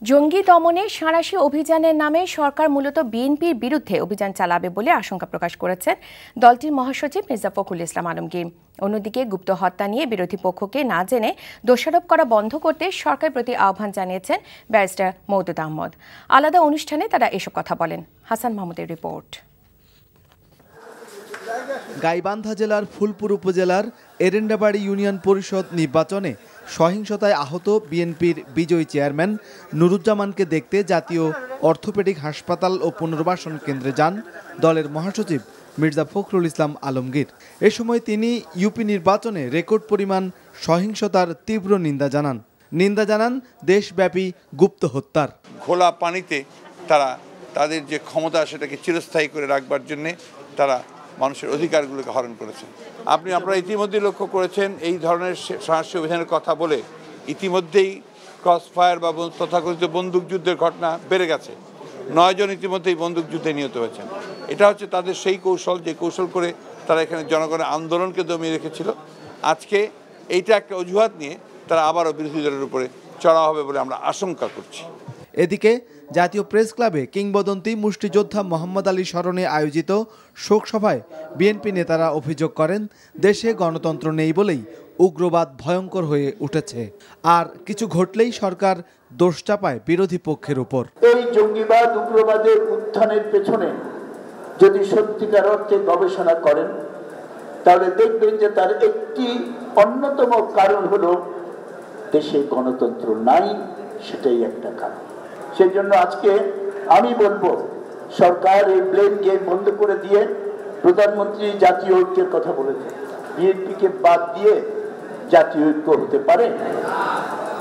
জঙ্গি দমনে সাঁড়াশি অভিযানের নামে সরকার মূলত বিএনপির বিরুদ্ধে অভিযান চালাবে বলে আশঙ্কা প্রকাশ করেছেন দলটির মহাসচিব মির্জা ফখরুল ইসলাম আলমগীর। অন্যদিকে গুপ্ত হত্যা নিয়ে বিরোধী পক্ষকে না জেনে দোষারোপ করা বন্ধ করতে সরকারের প্রতি আহ্বান জানিয়েছেন ব্যারিস্টার মওদুদ আহমদ। আলাদা অনুষ্ঠানে তারা এসব কথা বলেন। হাসান মাহমুদের রিপোর্ট। গাইবান্ধা জেলার ফুলপুর উপজেলার এরেন্ডাবাড়ি ইউনিয়ন পরিষদ নির্বাচনে সহিংসতায় আহত বিএনপির বিজয়ী চেয়ারম্যান নুরুজ্জামানকে দেখতে জাতীয় অর্থোপেডিক হাসপাতাল ও পুনর্বাসন কেন্দ্রে যান দলের মহাসচিব মির্জা ফখরুল ইসলাম আলমগীর। এ সময় তিনি ইউপি নির্বাচনে রেকর্ড পরিমাণ সহিংসতার তীব্র নিন্দা জানান দেশব্যাপী গুপ্ত হত্যার। খোলা পানিতে তারা তাদের যে ক্ষমতা সেটাকে চিরস্থায়ী করে রাখবার জন্যে তারা মানুষের অধিকারগুলোকে হরণ করেছেন। আপনারা ইতিমধ্যে লক্ষ্য করেছেন এই ধরনের সাহসী অভিযানের কথা বলে ইতিমধ্যেই ক্রস ফায়ার বা তথাকথিত বন্দুকযুদ্ধের ঘটনা বেড়ে গেছে। 9 জন ইতিমধ্যেই বন্দুকযুদ্ধে নিহত হয়েছেন। এটা হচ্ছে তাদের সেই কৌশল, যে কৌশল করে তারা এখানে জনগণের আন্দোলনকে দমিয়ে রেখেছিল। আজকে এইটা একটা অজুহাত নিয়ে তারা আবারও বিরোধী দলের উপরে চড়া হবে বলে আমরা আশঙ্কা করছি। এদিকে জাতীয় প্রেস ক্লাবে কিংবদন্তি মুষ্টিযোদ্ধা মোহাম্মদ আলী স্মরণে আয়োজিত শোক সভায় বিএনপি নেতারা অভিযোগ করেন দেশে গণতন্ত্র নেই বলেই উগ্রবাদ ভয়ঙ্কর হয়ে উঠেছে, আর কিছু ঘটলেই সরকার দোষ চাপায় বিরোধী পক্ষের উপর। এই জঙ্গিবাদ উগ্রবাদের উত্থানের পেছনে যদি সত্যিকার অর্থে গবেষণা করেন তাহলে দেখবেন যে তার একটি অন্যতম কারণ হলো দেশে গণতন্ত্র নাই, সেটাই একটা কারণ। সেজন্য আজকে আমি বলবো সরকার এই ব্লেম গেম বন্ধ করে দিয়ে প্রধানমন্ত্রী জাতীয় ঐক্যের কথা বলেছেন, বিএনপিকে বাদ দিয়ে জাতীয় ঐক্য হতে পারে।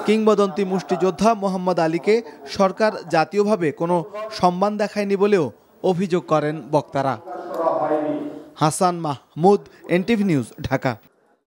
কিংবদন্তি মুষ্টিযোদ্ধা মোহাম্মদ আলীকে সরকার জাতীয়ভাবে কোনো সম্মান দেখায়নি বলেও অভিযোগ করেন বক্তারা। Hasan Mahmud, NTV news, Dhaka.